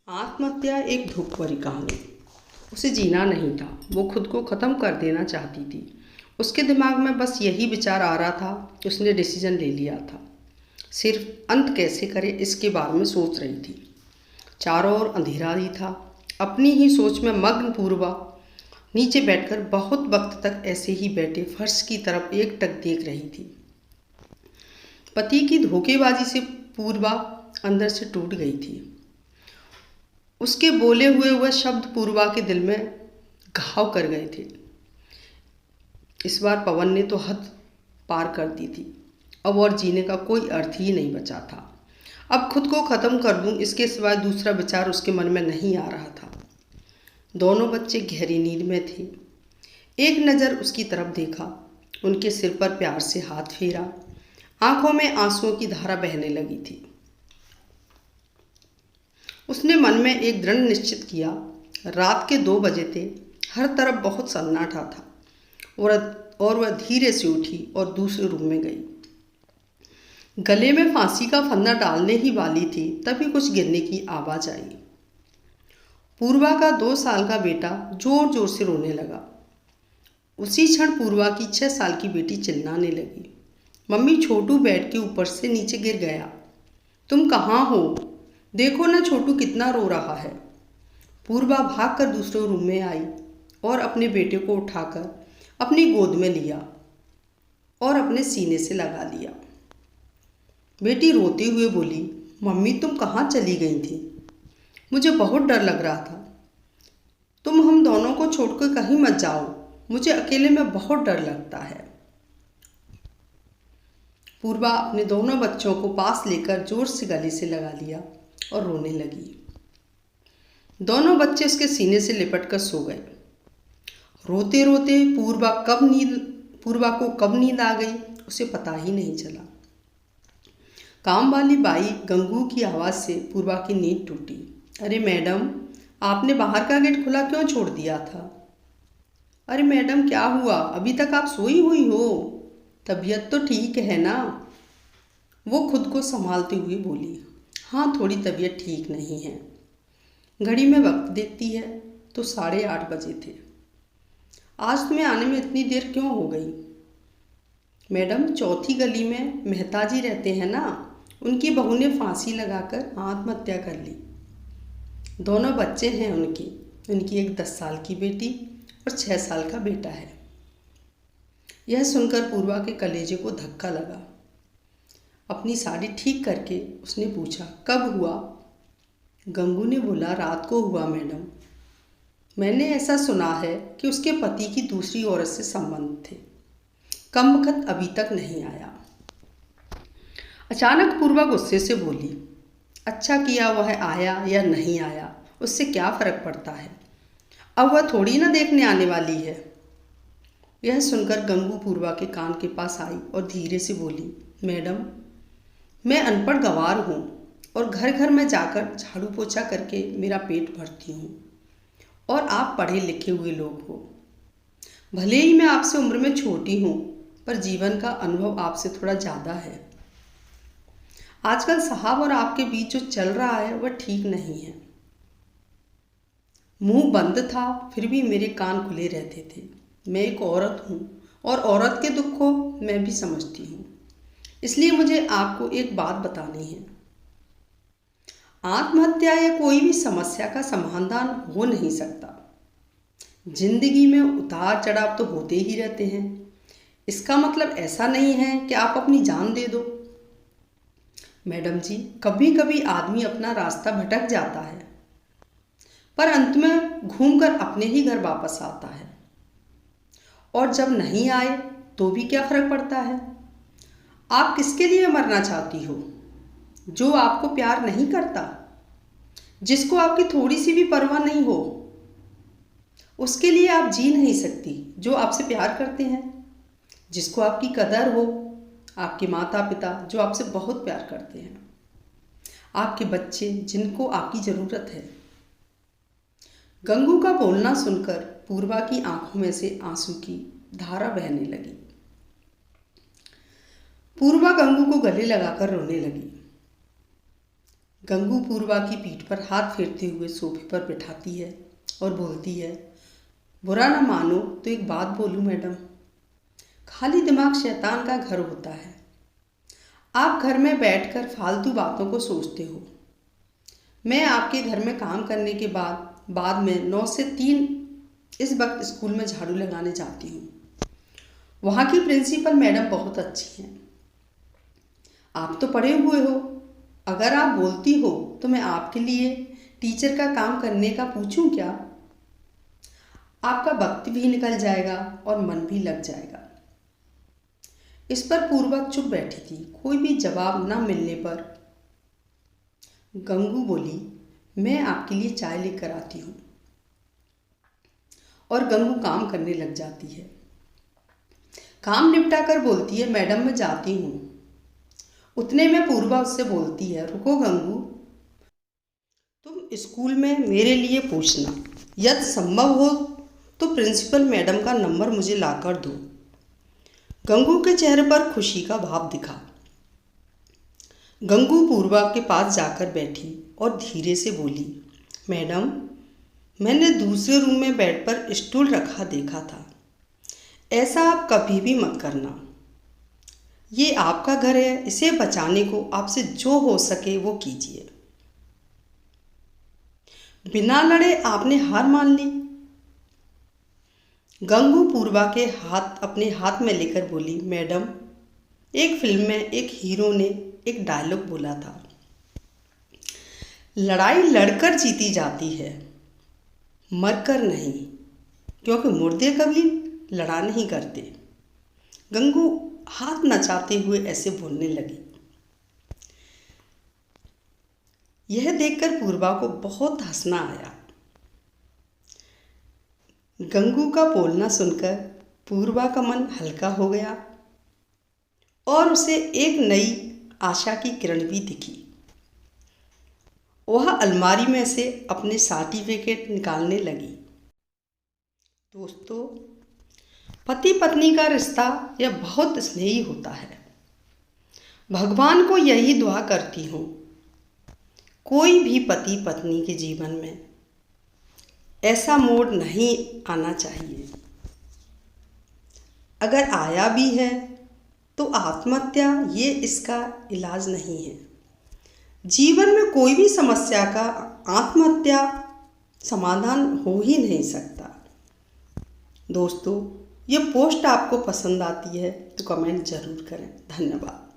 आत्महत्या एक दुख भरी कहानी। उसे जीना नहीं था, वो खुद को ख़त्म कर देना चाहती थी। उसके दिमाग में बस यही विचार आ रहा था। उसने डिसीजन ले लिया था, सिर्फ अंत कैसे करे इसके बारे में सोच रही थी। चारों ओर अंधेरा ही था। अपनी ही सोच में मग्न पूर्वा नीचे बैठकर बहुत वक्त तक ऐसे ही बैठे फर्श की तरफ एकटक देख रही थी। पति की धोखेबाजी से पूर्वा अंदर से टूट गई थी। उसके बोले हुए वह शब्द पूर्वा के दिल में घाव कर गए थे। इस बार पवन ने तो हद पार कर दी थी। अब और जीने का कोई अर्थ ही नहीं बचा था। अब खुद को ख़त्म कर दूं, इसके सिवाय दूसरा विचार उसके मन में नहीं आ रहा था। दोनों बच्चे गहरी नींद में थे। एक नज़र उसकी तरफ देखा, उनके सिर पर प्यार से हाथ फेरा। आंखों में आंसुओं की धारा बहने लगी थी। उसने मन में एक दृढ़ निश्चित किया। रात के 2 बजे थे। हर तरफ बहुत सन्नाटा था और वह धीरे से उठी और दूसरे रूम में गई। गले में फांसी का फंदा डालने ही वाली थी, तभी कुछ गिरने की आवाज़ आई। पूर्वा का 2 साल का बेटा जोर जोर से रोने लगा। उसी क्षण पूर्वा की 6 साल की बेटी चिल्लाने लगी, मम्मी छोटू बेड के ऊपर से नीचे गिर गया। तुम कहाँ हो? देखो ना छोटू कितना रो रहा है। पूर्वा भागकर दूसरे रूम में आई और अपने बेटे को उठाकर अपनी गोद में लिया और अपने सीने से लगा लिया। बेटी रोते हुए बोली, मम्मी तुम कहाँ चली गई थी? मुझे बहुत डर लग रहा था। तुम हम दोनों को छोड़कर कहीं मत जाओ, मुझे अकेले में बहुत डर लगता है। पूर्वा अपने दोनों बच्चों को पास लेकर जोर से गले से लगा लिया और रोने लगी। दोनों बच्चे उसके सीने से लिपटकर सो गए। रोते रोते पूर्वा को कब नींद आ गई उसे पता ही नहीं चला। काम वाली बाई गंगू की आवाज़ से पूर्वा की नींद टूटी। अरे मैडम, आपने बाहर का गेट खुला क्यों छोड़ दिया था? अरे मैडम क्या हुआ? अभी तक आप सोई हुई हो? तबीयत तो ठीक है ना? वो खुद को संभालते हुए बोली, हाँ थोड़ी तबीयत ठीक नहीं है। घड़ी में वक्त देखती है तो 8:30 बजे थे। आज तुम्हें आने में इतनी देर क्यों हो गई? मैडम चौथी गली में मेहता जी रहते हैं ना, उनकी बहू ने फांसी लगाकर आत्महत्या कर ली। दोनों बच्चे हैं उनकी एक 10 साल की बेटी और 6 साल का बेटा है। यह सुनकर पूर्वा के कलेजे को धक्का लगा। अपनी साड़ी ठीक करके उसने पूछा, कब हुआ? गंगू ने बोला, रात को हुआ मैडम। मैंने ऐसा सुना है कि उसके पति की दूसरी औरत से संबंध थे। कमबख्त अभी तक नहीं आया। अचानक पूर्वा गुस्से से बोली, अच्छा किया वह आया या नहीं आया, उससे क्या फ़र्क पड़ता है? अब वह थोड़ी ना देखने आने वाली है। यह सुनकर गंगू पूर्वा के कान के पास आई और धीरे से बोली, मैडम मैं अनपढ़ गंवार हूँ और घर घर में जाकर झाड़ू पोछा करके मेरा पेट भरती हूँ, और आप पढ़े लिखे हुए लोग हो। भले ही मैं आपसे उम्र में छोटी हूँ, पर जीवन का अनुभव आपसे थोड़ा ज़्यादा है। आजकल साहब और आपके बीच जो चल रहा है वह ठीक नहीं है। मुंह बंद था फिर भी मेरे कान खुले रहते थे। मैं एक औरत हूँ और औरत के दुख को मैं भी समझती हूँ, इसलिए मुझे आपको एक बात बतानी है। आत्महत्या या कोई भी समस्या का समाधान हो नहीं सकता। जिंदगी में उतार चढ़ाव तो होते ही रहते हैं। इसका मतलब ऐसा नहीं है कि आप अपनी जान दे दो। मैडम जी, कभी कभी आदमी अपना रास्ता भटक जाता है, पर अंत में घूमकर अपने ही घर वापस आता है। और जब नहीं आए तो भी क्या फर्क पड़ता है? आप किसके लिए मरना चाहती हो? जो आपको प्यार नहीं करता, जिसको आपकी थोड़ी सी भी परवाह नहीं हो, उसके लिए आप जी नहीं सकती। जो आपसे प्यार करते हैं, जिसको आपकी कदर हो, आपके माता पिता जो आपसे बहुत प्यार करते हैं, आपके बच्चे जिनको आपकी ज़रूरत है। गंगू का बोलना सुनकर पूर्वा की आंखों में से आंसू की धारा बहने लगी। पूर्वा गंगू को गले लगाकर रोने लगी। गंगू पूर्वा की पीठ पर हाथ फेरते हुए सोफे पर बिठाती है और बोलती है, बुरा ना मानो तो एक बात बोलूं मैडम, खाली दिमाग शैतान का घर होता है। आप घर में बैठकर फालतू बातों को सोचते हो। मैं आपके घर में काम करने के बाद में 9 से 3 इस वक्त स्कूल में झाड़ू लगाने जाती हूँ। वहाँ की प्रिंसिपल मैडम बहुत अच्छी हैं। आप तो पढ़े हुए हो, अगर आप बोलती हो तो मैं आपके लिए टीचर का काम करने का पूछूं क्या? आपका वक्त भी निकल जाएगा और मन भी लग जाएगा। इस पर पूर्वा चुप बैठी थी। कोई भी जवाब न मिलने पर गंगू बोली, मैं आपके लिए चाय लेकर आती हूँ। और गंगू काम करने लग जाती है। काम निपटा कर बोलती है, मैडम मैं जाती हूँ। उतने में पूर्वा उससे बोलती है, रुको गंगू, तुम स्कूल में मेरे लिए पूछना, यदि संभव हो तो प्रिंसिपल मैडम का नंबर मुझे लाकर दो। गंगू के चेहरे पर खुशी का भाव दिखा। गंगू पूर्वा के पास जाकर बैठी और धीरे से बोली, मैडम मैंने दूसरे रूम में बेड पर स्टूल रखा देखा था। ऐसा आप कभी भी मत करना। ये आपका घर है, इसे बचाने को आपसे जो हो सके वो कीजिए। बिना लड़े आपने हार मान ली। गंगू पूर्वा के हाथ अपने हाथ में लेकर बोली, मैडम एक फिल्म में एक हीरो ने एक डायलॉग बोला था, लड़ाई लड़कर जीती जाती है, मरकर नहीं, क्योंकि मुर्दे कभी लड़ा नहीं करते। गंगू हाथ नचाते हुए ऐसे बोलने लगी। यह देखकर पूर्वा को बहुत हंसना आया। गंगू का बोलना सुनकर पूर्वा का मन हल्का हो गया और उसे एक नई आशा की किरण भी दिखी। वह अलमारी में से अपने सर्टिफिकेट निकालने लगी। दोस्तों, पति पत्नी का रिश्ता यह बहुत स्नेही होता है। भगवान को यही दुआ करती हूँ, कोई भी पति पत्नी के जीवन में ऐसा मोड़ नहीं आना चाहिए। अगर आया भी है तो आत्महत्या ये इसका इलाज नहीं है। जीवन में कोई भी समस्या का आत्महत्या समाधान हो ही नहीं सकता। दोस्तों, ये पोस्ट आपको पसंद आती है तो कमेंट ज़रूर करें। धन्यवाद।